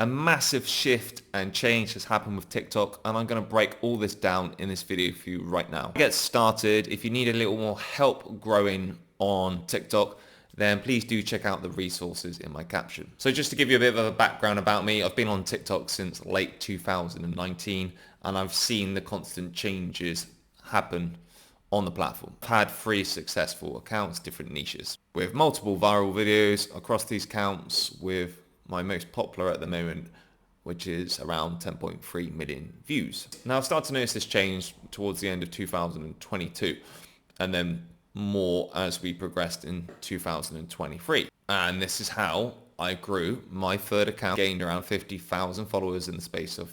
A massive shift and change has happened with TikTok, and I'm going to break all this down in this video for you right now. To get started, if you need a little more help growing on TikTok, then please do check out the resources in my caption. So just to give you a bit of a background about me, I've been on TikTok since late 2019, and I've seen the constant changes happen on the platform. I've had 3 successful accounts, different niches, with multiple viral videos across these accounts, with my most popular at the moment, which is around 10.3 million views. Now I've started to notice this change towards the end of 2022, and then more as we progressed in 2023. And this is how I grew my third account, gained around 50,000 followers in the space of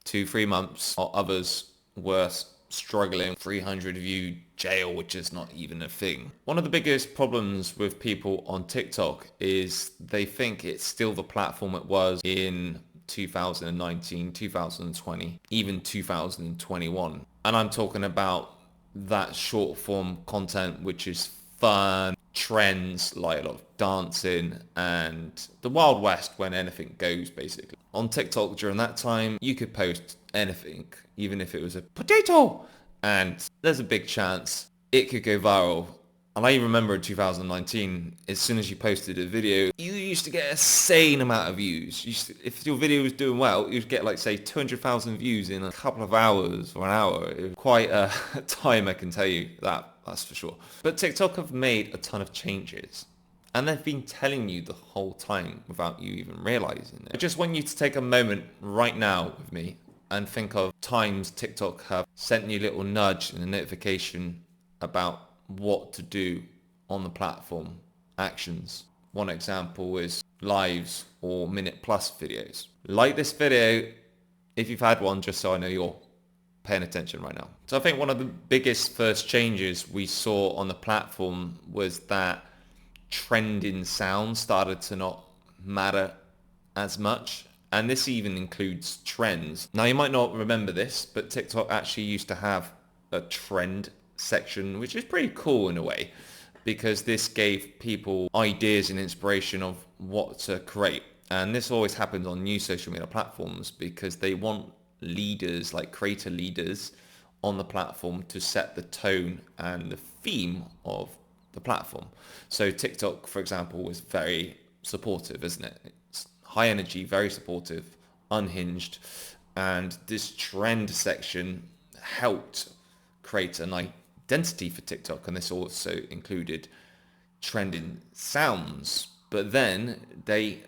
2-3 months, while others were struggling, 300 view jail, which is not even a thing. One of the biggest problems with people on TikTok is they think it's still the platform it was in 2019, 2020, even 2021. And I'm talking about that short form content, which is fun, trends, like a lot of dancing, and the Wild West when anything goes, basically. On TikTok during that time, you could post anything, even if it was a potato, and there's a big chance it could go viral. And I remember in 2019, as soon as you posted a video, you used to get a insane amount of views. If your video was doing well, you'd get like, say, 200,000 views in a couple of hours or an hour. It was quite a time, I can tell you that's for sure. But TikTok have made a ton of changes, and they've been telling you the whole time without you even realizing it. I just want you to take a moment right now with me and think of times TikTok have sent you a little nudge and a notification about what to do on the platform, actions. One example is lives or minute plus videos. Like this video if you've had one, just so I know you're paying attention right now. So I think one of the biggest first changes we saw on the platform was that trending sound started to not matter as much. And this even includes trends. Now you might not remember this, but TikTok actually used to have a trend section, which is pretty cool in a way, because this gave people ideas and inspiration of what to create. And this always happens on new social media platforms because they want leaders, like creator leaders on the platform, to set the tone and the theme of the platform. So TikTok, for example, was very supportive, isn't it? It's high energy, very supportive, unhinged. And this trend section helped create an identity for TikTok. And this also included trending sounds. But then they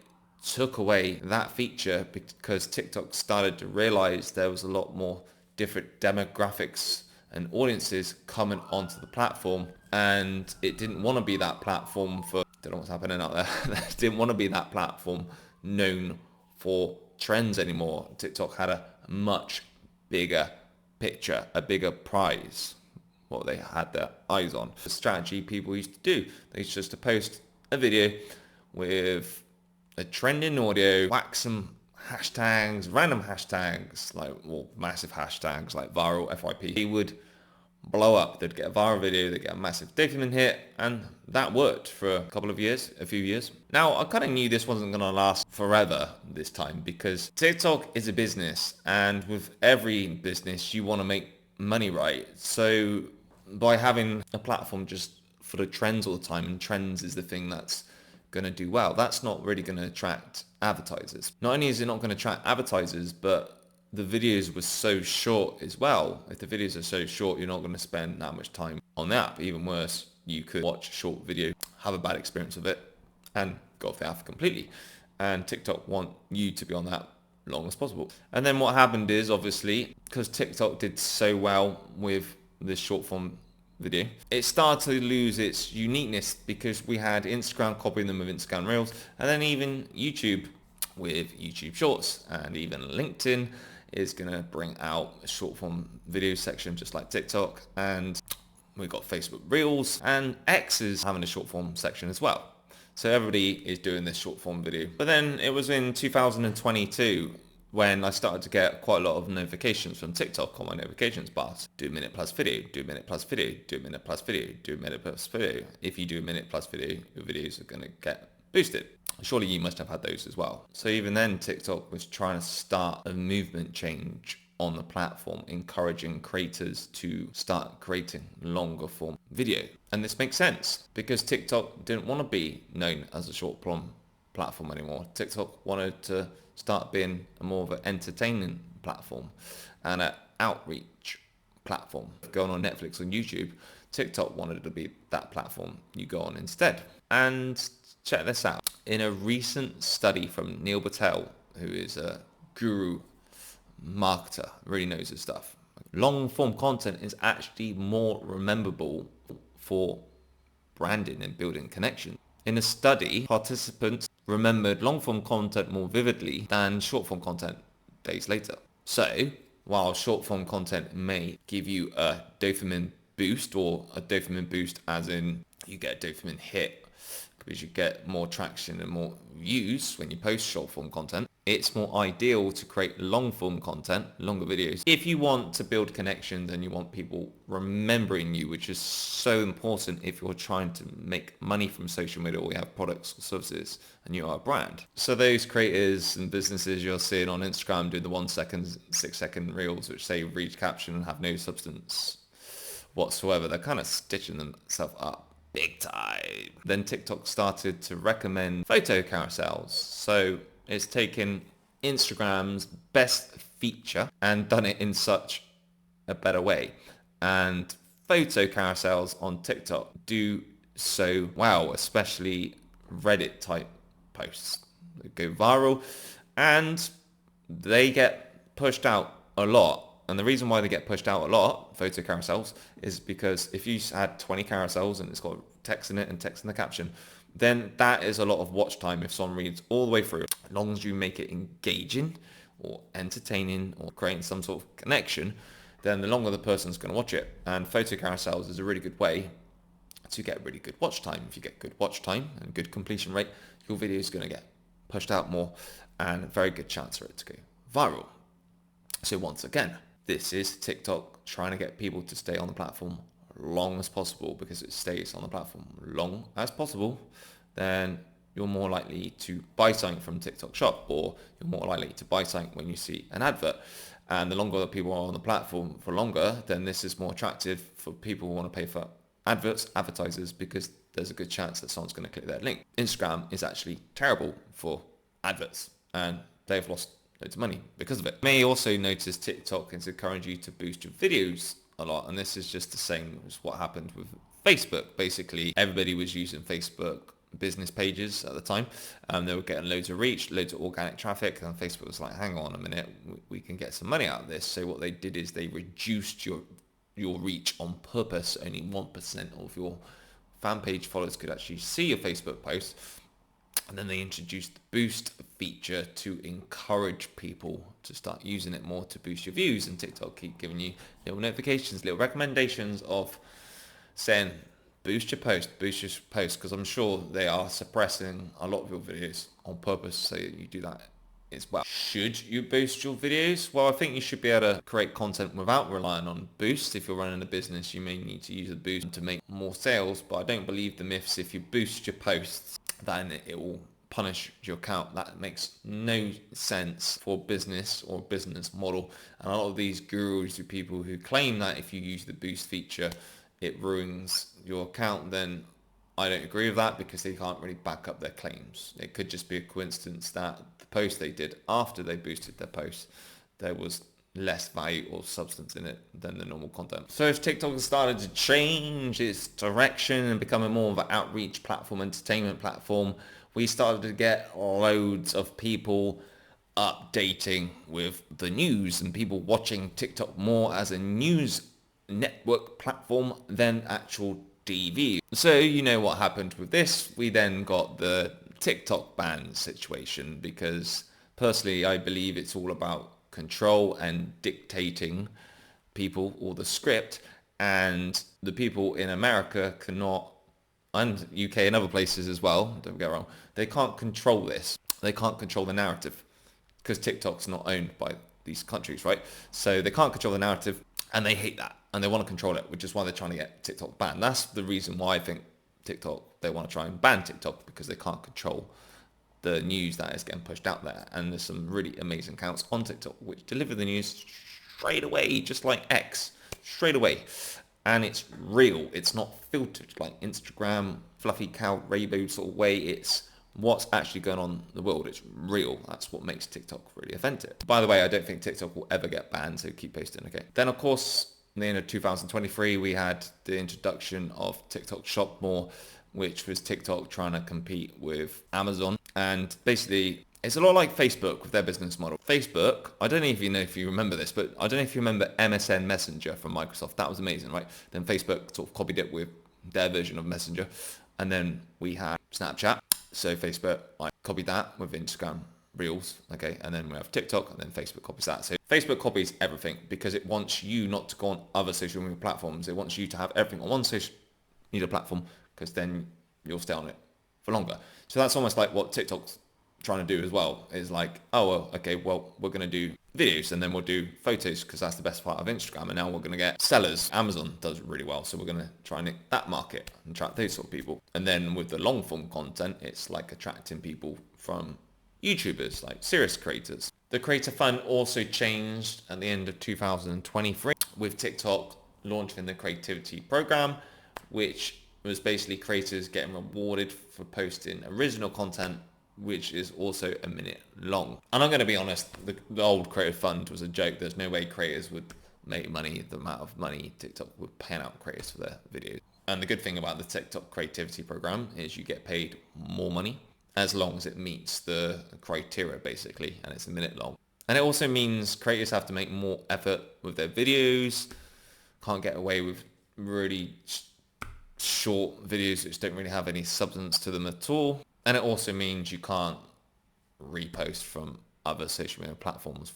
took away that feature because TikTok started to realize there was a lot more different demographics and audiences coming onto the platform, and it didn't want to be that platform for, don't know what's happening out there, it didn't want to be that platform known for trends anymore. TikTok had a much bigger picture, a bigger prize, what they had their eyes on. The strategy people used to do, they used just to post a video with a trending audio, whack some hashtags, random hashtags, like, well, massive hashtags like viral, FYP. They would blow up. They'd get a viral video, they'd get a massive dopamine hit, and that worked for a few years. Now, I kind of knew this wasn't going to last forever this time, because TikTok is a business, and with every business, you want to make money, right? So by having a platform just for the trends all the time, and trends is the thing that's going to do well, that's not really going to attract advertisers. Not only is it not going to attract advertisers, but the videos were so short as well. If the videos are so short, you're not going to spend that much time on the app. Even worse, you could watch a short video, have a bad experience with it, and go off the app completely. And TikTok want you to be on that long as possible. And then what happened is, obviously, because TikTok did so well with this short form video, it started to lose its uniqueness, because we had Instagram copying them with Instagram Reels, and then even YouTube with YouTube Shorts, and even LinkedIn is going to bring out a short form video section just like TikTok, and we've got Facebook Reels, and X is having a short form section as well. So everybody is doing this short form video. But then it was in 2022 when I started to get quite a lot of notifications from TikTok on my notifications bars. Do a minute plus video, do a minute plus video, do a minute plus video, do a minute plus video. If you do a minute plus video, your videos are going to get boosted. Surely you must have had those as well. So even then, TikTok was trying to start a movement change on the platform, encouraging creators to start creating longer form video. And this makes sense because TikTok didn't want to be known as a short form platform anymore. TikTok wanted to start being more of an entertaining platform and an outreach platform. Going on Netflix and YouTube, TikTok wanted to be that platform you go on instead. And check this out. In a recent study from Neil Patel, who is a guru marketer, really knows his stuff, long form content is actually more rememberable for branding and building connection. In a study, participants remembered long form content more vividly than short form content days later. So while short form content may give you a dopamine boost, or a dopamine boost as in you get a dopamine hit because you get more traction and more views when you post short form content, it's more ideal to create long form content, longer videos, if you want to build connections and you want people remembering you, which is so important if you're trying to make money from social media or you have products or services and you are a brand. So those creators and businesses you're seeing on Instagram doing the 1 second, 6 second reels which say read caption and have no substance whatsoever, they're kind of stitching themselves up big time. Then TikTok started to recommend photo carousels. So it's taken Instagram's best feature and done it in such a better way. And photo carousels on TikTok do so well, especially Reddit type posts. They go viral and they get pushed out a lot. And the reason why they get pushed out a lot, photo carousels, is because if you had 20 carousels and it's got text in it and text in the caption, then that is a lot of watch time if someone reads all the way through. As long as you make it engaging or entertaining or creating some sort of connection, then the longer the person's going to watch it. And photo carousels is a really good way to get really good watch time. If you get good watch time and good completion rate, your video is going to get pushed out more and a very good chance for it to go viral. So once again, this is TikTok trying to get people to stay on the platform long as possible, because it stays on the platform long as possible, then you're more likely to buy something from TikTok Shop, or you're more likely to buy something when you see an advert. And the longer that people are on the platform for longer, then this is more attractive for people who want to pay for advertisers, because there's a good chance that someone's going to click that link. Instagram is actually terrible for adverts and they've lost loads of money because of it. You may also notice TikTok is encouraging you to boost your videos a lot, and this is just the same as what happened with Facebook. Basically, everybody was using Facebook business pages at the time. They were getting loads of reach, loads of organic traffic, and Facebook was like, hang on a minute, we can get some money out of this. So what they did is they reduced your reach on purpose. Only 1% of your fan page followers could actually see your Facebook post. And then they introduced the boost feature to encourage people to start using it more to boost your views. And TikTok keep giving you little notifications, little recommendations of saying, boost your post, because I'm sure they are suppressing a lot of your videos on purpose so you do that as well. Should you boost your videos? Well, I think you should be able to create content without relying on boost. If you're running a business, you may need to use a boost to make more sales, but I don't believe the myths. If you boost your posts, then it will punish your account. That makes no sense for business or business model. And a lot of these gurus are people who claim that if you use the boost feature, it ruins your account. Then I don't agree with that, because they can't really back up their claims. It could just be a coincidence that the post they did after they boosted their post, there was less value or substance in it than the normal content. So if TikTok has started to change its direction and becoming more of an outreach platform, entertainment platform, we started to get loads of people updating with the news and people watching TikTok more as a news network platform than actual TV. So you know what happened with this. We then got the TikTok ban situation, because personally I believe it's all about control and dictating people, or the script, and the people in America cannot, and UK and other places as well, don't get wrong, they can't control this. They can't control the narrative, because TikTok's not owned by these countries, right? So they can't control the narrative, and they hate that, and they want to control it, which is why they're trying to get TikTok banned. That's the reason why I think TikTok, they want to try and ban TikTok, because they can't control the news that is getting pushed out there. And there's some really amazing accounts on TikTok which deliver the news straight away, just like X, straight away. And it's real. It's not filtered like Instagram, fluffy cow rainbow sort of way. It's what's actually going on in the world. It's real. That's what makes TikTok really authentic. By the way, I don't think TikTok will ever get banned, so keep posting, okay? Then, of course, in the end of 2023, we had the introduction of TikTok Shop more, which was TikTok trying to compete with Amazon. And basically, it's a lot like Facebook with their business model. Facebook, I don't know if you remember this, but I don't know if you remember MSN Messenger from Microsoft. That was amazing, right? Then Facebook sort of copied it with their version of Messenger. And then we had Snapchat. So Facebook copied that with Instagram Reels, okay? And then we have TikTok, and then Facebook copies that. So Facebook copies everything because it wants you not to go on other social media platforms. It wants you to have everything on one social media platform because then you'll stay on it for longer. So that's almost like what TikTok's trying to do as well, is like, oh, well, okay, well, we're going to do videos and then we'll do photos because that's the best part of Instagram. And now we're going to get sellers. Amazon does really well. So we're going to try and nick that market and attract those sort of people. And then with the long form content, it's like attracting people from YouTubers, like serious creators. The Creator Fund also changed at the end of 2023 with TikTok launching the creativity program, which was basically creators getting rewarded for posting original content which is also a minute long. And I'm going to be honest, the old Creator Fund was a joke. There's no way creators would make money, the amount of money TikTok would pay out creators for their videos. And the good thing about the TikTok creativity program is you get paid more money as long as it meets the criteria basically, and it's a minute long. And it also means creators have to make more effort with their videos, can't get away with really short videos which don't really have any substance to them at all. And it also means you can't repost from other social media platforms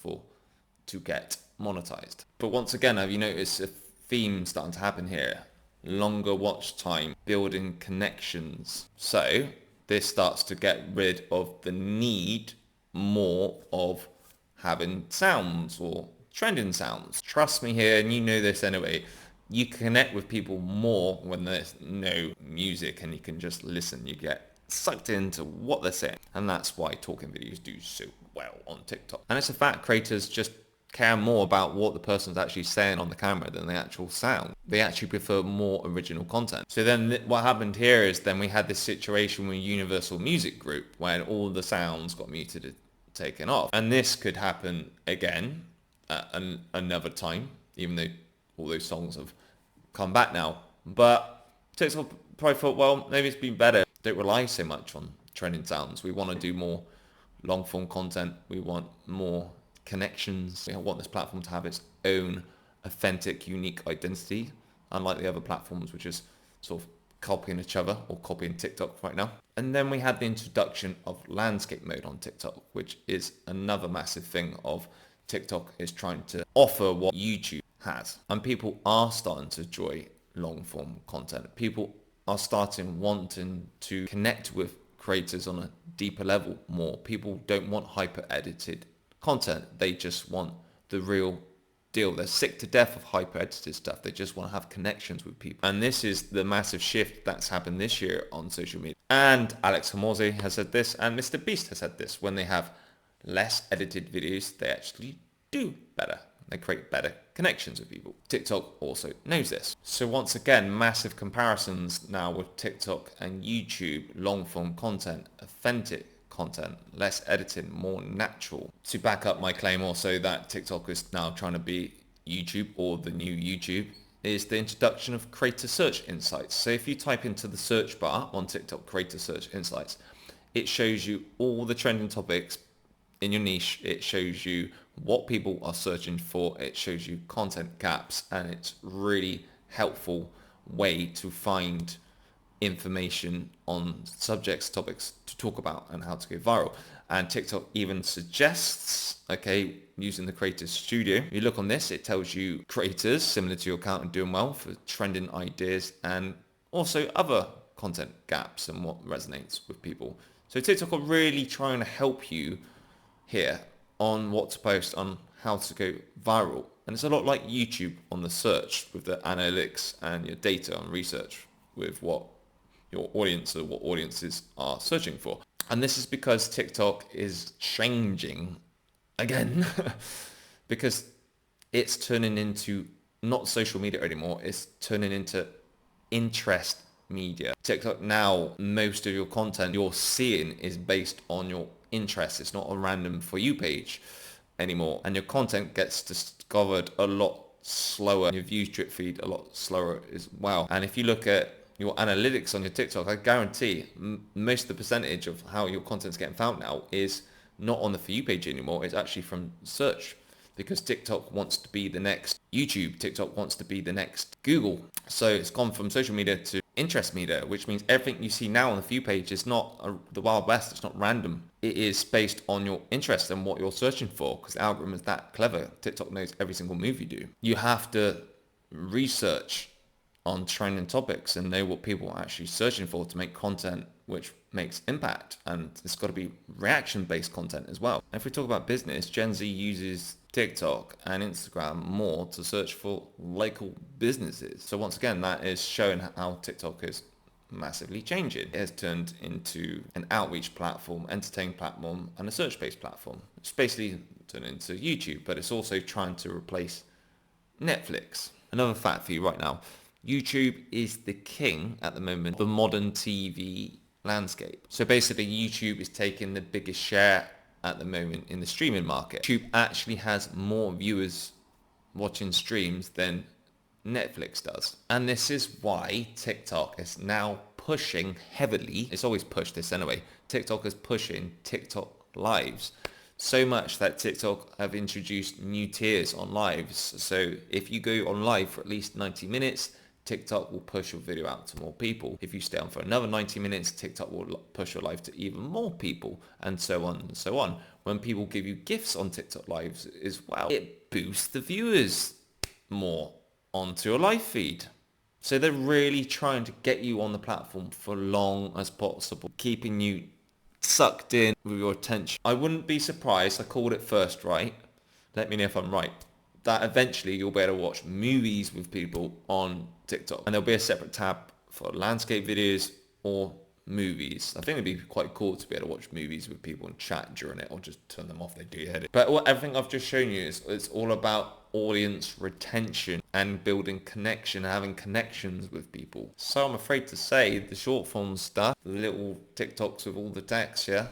to get monetized. But once again, have you noticed a theme starting to happen here? Longer watch time, building connections. So this starts to get rid of the need more of having sounds or trending sounds. Trust me here, and you know this anyway, you connect with people more when there's no music and you can just listen. You get sucked into what they're saying, and that's why talking videos do so well on TikTok. And it's a fact, creators just care more about what the person's actually saying on the camera than the actual sound. They actually prefer more original content. So then what happened here is then we had this situation with Universal Music Group when all the sounds got muted and taken off. And this could happen again at another time, even though all those songs have come back now. But TikTok probably thought, well, maybe it's been better. Don't rely so much on trending sounds. We want to do more long form content. We want more connections. We want this platform to have its own authentic, unique identity, unlike the other platforms, which is sort of copying each other or copying TikTok right now. And then we had the introduction of landscape mode on TikTok, which is another massive thing of TikTok is trying to offer what YouTube has. And people are starting to enjoy long form content. People are starting wanting to connect with creators on a deeper level more. People don't want hyper edited content. They just want the real deal. They're sick to death of hyper edited stuff. They just want to have connections with people. And this is the massive shift that's happened this year on social media. And Alex Hormozi has said this, and Mr. Beast has said this. When they have less edited videos, they actually do better. They create better connections with people. TikTok also knows this. So once again, massive comparisons now with TikTok and YouTube, long form content, authentic content, less editing, more natural. To back up my claim also that TikTok is now trying to be YouTube or the new YouTube is the introduction of creator search insights. So if you type into the search bar on TikTok, creator search insights, it shows you all the trending topics in your niche. It shows you what people are searching for. It shows you content gaps, and it's really helpful way to find information on subjects, topics to talk about and how to go viral. And TikTok even suggests, okay, using the Creator Studio, you look on this, it tells you creators similar to your account are doing well for trending ideas and also other content gaps and what resonates with people. So TikTok are really trying to help you here on what to post, on how to go viral. And it's a lot like YouTube on the search with the analytics and your data and research with what your audience or what audiences are searching for. And this is because TikTok is changing again because it's turning into not social media anymore. It's turning into interest media. TikTok now, most of your content you're seeing is based on your interest. It's not a random For You page anymore. And your content gets discovered a lot slower. Your views drip feed a lot slower as well. And if you look at your analytics on your TikTok, I guarantee most of the percentage of how your content's getting found now is not on the For You page anymore. It's actually from search, because TikTok wants to be the next YouTube. TikTok wants to be the next Google. So it's gone from social media to interest media, which means everything you see now on the For You page is not the Wild West. It's not random. It is based on your interest and what you're searching for, because the algorithm is that clever. TikTok knows every single move you do. You have to research on trending topics and know what people are actually searching for to make content which makes impact. And it's got to be reaction-based content as well. And if we talk about business, Gen Z uses TikTok and Instagram more to search for local businesses. So once again, that is showing how TikTok is massively changing. It has turned into an outreach platform, entertaining platform, and a search-based platform. It's basically turned into YouTube, but it's also trying to replace Netflix. Another fact for you right now, YouTube is the king at the moment of the modern TV landscape. So basically YouTube is taking the biggest share at the moment in the streaming market. YouTube actually has more viewers watching streams than Netflix does. And this is why TikTok is now pushing heavily. It's always pushed this anyway. TikTok is pushing TikTok lives. So much that TikTok have introduced new tiers on lives. So if you go on live for at least 90 minutes, TikTok will push your video out to more people. If you stay on for another 90 minutes, TikTok will push your live to even more people, and so on and so on. When people give you gifts on TikTok lives as well, it boosts the viewers more onto your live feed. So they're really trying to get you on the platform for long as possible, keeping you sucked in with your attention. I wouldn't be surprised, I called it first, right? Let me know if I'm right, that eventually you'll be able to watch movies with people on TikTok. And there'll be a separate tab for landscape videos or movies. I think it'd be quite cool to be able to watch movies with people and chat during it, or just turn them off, they do your head in. But everything I've just shown you is it's all about audience retention and building connection, having connections with people. So I'm afraid to say the short form stuff, the little TikToks with all the text, yeah,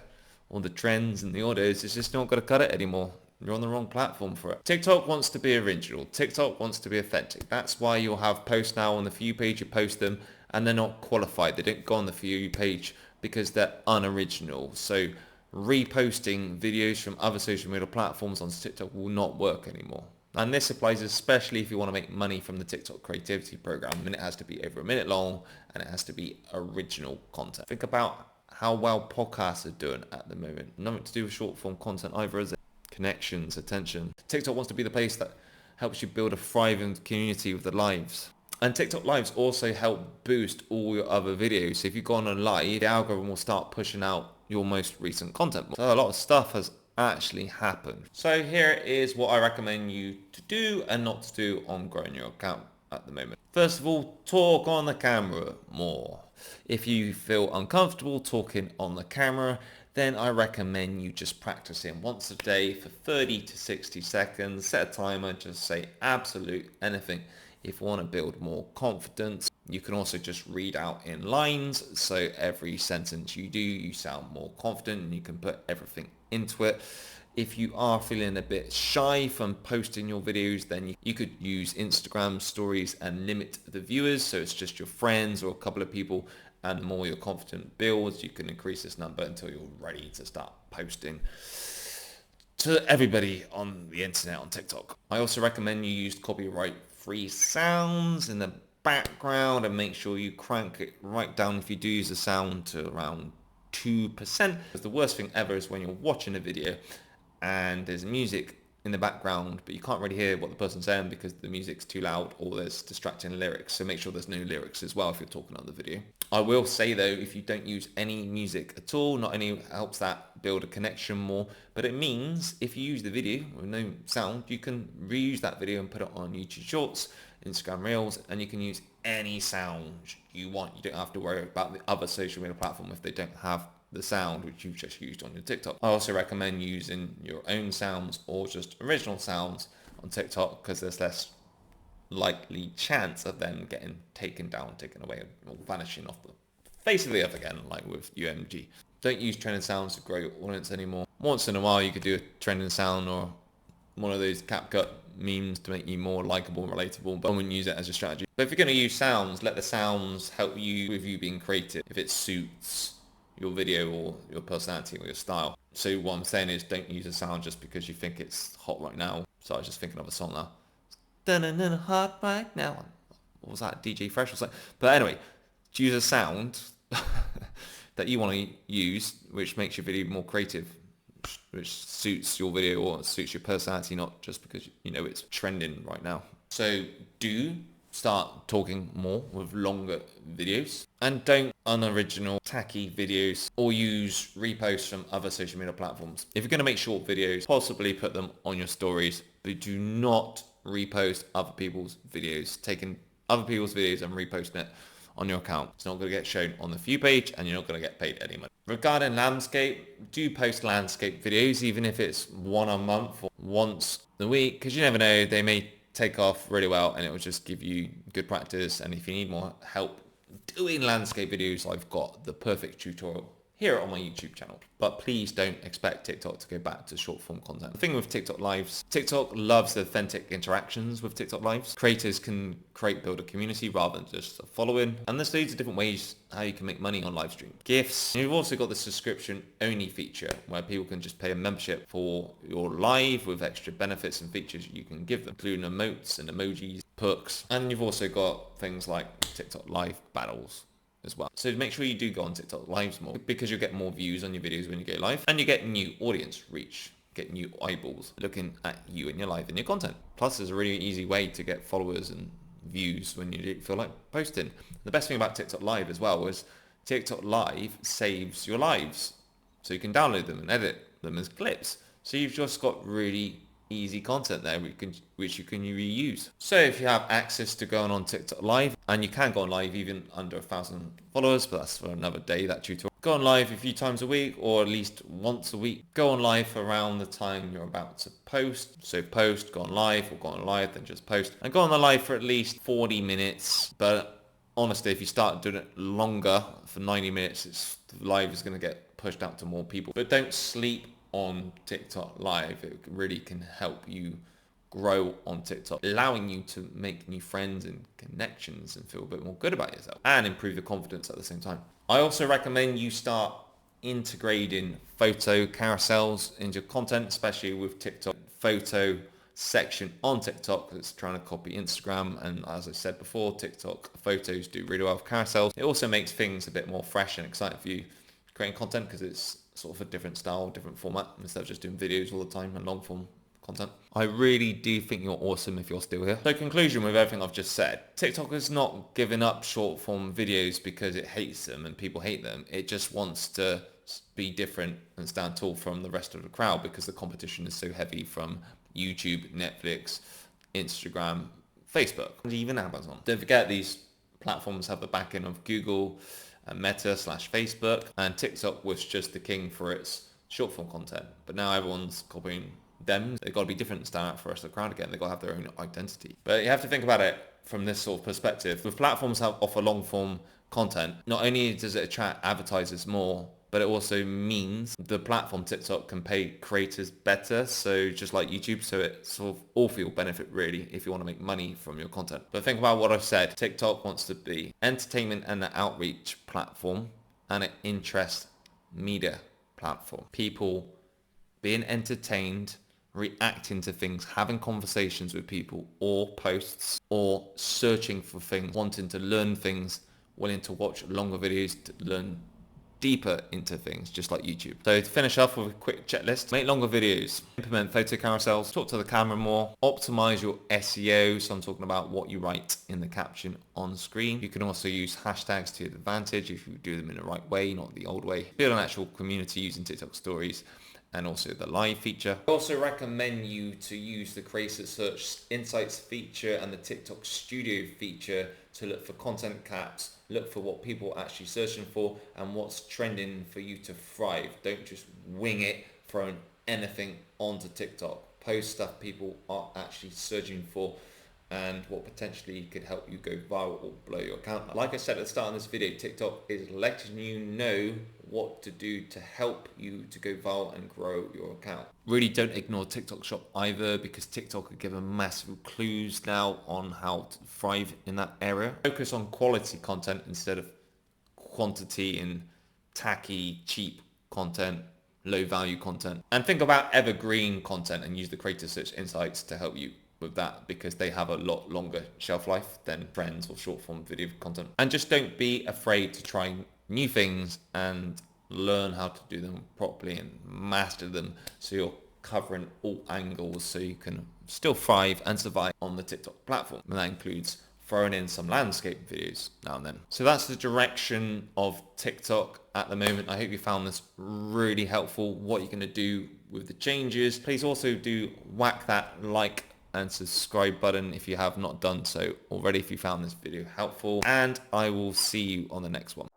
all the trends and the audios, it's just not going to cut it anymore. You're on the wrong platform for it. TikTok wants to be original. TikTok wants to be authentic. That's why you'll have posts now on the For You page. You post them and they're not qualified. They don't go on the For You page because they're unoriginal. So reposting videos from other social media platforms on TikTok will not work anymore. And this applies especially if you want to make money from the TikTok creativity program. And it has to be over a minute long and it has to be original content. Think about how well podcasts are doing at the moment. Nothing to do with short form content either, is it? Connections, attention. TikTok wants to be the place that helps you build a thriving community with the lives. And TikTok lives also help boost all your other videos. So if you go on a live, the algorithm will start pushing out your most recent content. So a lot of stuff has actually happened. So here is what I recommend you to do and not to do on growing your account at the moment. First of all, talk on the camera more. If you feel uncomfortable talking on the camera, then I recommend you just practicing once a day for 30 to 60 seconds. Set a timer, just say absolute anything. If you want to build more confidence, you can also just read out in lines. So every sentence you do, you sound more confident and you can put everything into it. If you are feeling a bit shy from posting your videos, then you could use Instagram stories and limit the viewers. So it's just your friends or a couple of people. And the more your confidence builds, you can increase this number until you're ready to start posting to everybody on the internet on TikTok. I also recommend you use copyright-free sounds in the background and make sure you crank it right down if you do use a sound to around 2%. Because the worst thing ever is when you're watching a video and there's music in the background, but you can't really hear what the person's saying because the music's too loud or there's distracting lyrics. So make sure there's no lyrics as well if you're talking on the video. I will say though, if you don't use any music at all, not only helps that build a connection more, but it means if you use the video with no sound, you can reuse that video and put it on YouTube Shorts, Instagram Reels, and you can use any sound you want. You don't have to worry about the other social media platform if they don't have the sound which you've just used on your TikTok. I also recommend using your own sounds or just original sounds on TikTok because there's less likely chance of them getting taken down, taken away, or vanishing off the face of the earth again, like with UMG. Don't use trending sounds to grow your audience anymore. Once in a while you could do a trending sound or one of those CapCut memes to make you more likable and relatable, but I wouldn't use it as a strategy. But if you're going to use sounds, let the sounds help you with you being creative if it suits your video or your personality or your style. So what I'm saying is don't use a sound just because you think it's hot right now. So I was just thinking of a song now. Dun-dun-dun, hot right now. What was that? DJ Fresh or something? But anyway, use a sound that you want to use which makes your video more creative, which suits your video or suits your personality, not just because you know it's trending right now. So do start talking more with longer videos, and don't unoriginal tacky videos or use reposts from other social media platforms. If you're going to make short videos, possibly put them on your stories, but do not repost other people's videos. Taking other people's videos and reposting it on your account, it's not going to get shown on the view page and you're not going to get paid any money. Regarding landscape, do post landscape videos, even if it's one a month or once a week, because you never know, they may take off really well and it will just give you good practice. And if you need more help doing landscape videos, I've got the perfect tutorial here on my YouTube channel. But please don't expect TikTok to go back to short form content. The thing with TikTok Lives, TikTok loves the authentic interactions with TikTok Lives. Creators can build a community rather than just a following. And there's loads of different ways how you can make money on live stream. Gifts. And you've also got the subscription only feature where people can just pay a membership for your live with extra benefits and features you can give them, including emotes and emojis, perks. And you've also got things like TikTok Live battles as well. So make sure you do go on TikTok Lives more because you'll get more views on your videos when you go live, and you get new audience reach, get new eyeballs looking at you and your live and your content. Plus there's a really easy way to get followers and views when you feel like posting. The best thing about TikTok Live as well is TikTok Live saves your lives. So you can download them and edit them as clips. So you've just got really easy content there which you can reuse. So if you have access to going on TikTok Live, and you can go on live even under 1,000 followers, but that's for another day, that tutorial. Go on live a few times a week or at least once a week. Go on live around the time you're about to post. So post, go on live, or go on live, then just post. And go on the live for at least 40 minutes. But honestly, if you start doing it longer, for 90 minutes, the live is going to get pushed out to more people. But don't sleep on TikTok Live. It really can help you grow on TikTok, allowing you to make new friends and connections and feel a bit more good about yourself and improve your confidence at the same time. I also recommend you start integrating photo carousels into your content, especially with TikTok photo section on TikTok that's trying to copy Instagram. And as I said before, TikTok photos do really well with carousels. It also makes things a bit more fresh and exciting for you creating content because it's sort of a different style, different format, instead of just doing videos all the time and long form content. I really do think you're awesome if you're still here. So conclusion with everything I've just said, TikTok is not giving up short form videos because it hates them and people hate them. It just wants to be different and stand tall from the rest of the crowd because the competition is so heavy from YouTube, Netflix, Instagram, Facebook, and even Amazon. Don't forget these platforms have the backing of Google, Meta/Facebook, and TikTok was just the king for its short form content. But now everyone's copying them. They've got to be different to stand out for the rest of the crowd again. They've got to have their own identity. But you have to think about it from this sort of perspective. With platforms that offer long form content, not only does it attract advertisers more, but it also means the platform TikTok can pay creators better. So just like YouTube, so it's sort of all for your benefit really if you want to make money from your content. But think about what I've said. TikTok wants to be entertainment and an outreach platform and an interest media platform. People being entertained, reacting to things, having conversations with people or posts, or searching for things, wanting to learn things, willing to watch longer videos to learn deeper into things, just like YouTube. So to finish off with a quick checklist, make longer videos, implement photo carousels, talk to the camera more, optimize your SEO. So I'm talking about what you write in the caption on screen. You can also use hashtags to your advantage if you do them in the right way, not the old way. Build an actual community using TikTok stories and also the live feature. I also recommend you to use the Creator Search Insights feature and the TikTok Studio feature to look for content caps, look for what people are actually searching for and what's trending for you to thrive. Don't just wing it, throwing anything onto TikTok. Post stuff people are actually searching for and what potentially could help you go viral or blow your account up. Like I said at the start of this video, TikTok is letting you know what to do to help you to go viral and grow your account. Really don't ignore TikTok Shop either, because TikTok will give massive clues now on how to thrive in that area. Focus on quality content instead of quantity and tacky, cheap content, low value content. And think about evergreen content and use the Creator Search Insights to help you with that, because they have a lot longer shelf life than trends or short form video content. And just don't be afraid to try new things and learn how to do them properly and master them so you're covering all angles so you can still thrive and survive on the TikTok platform. And that includes throwing in some landscape videos now and then. So that's the direction of TikTok at the moment. I hope you found this really helpful, what you're going to do with the changes. Please also do whack that like and subscribe button if you have not done so already, if you found this video helpful, and I will see you on the next one.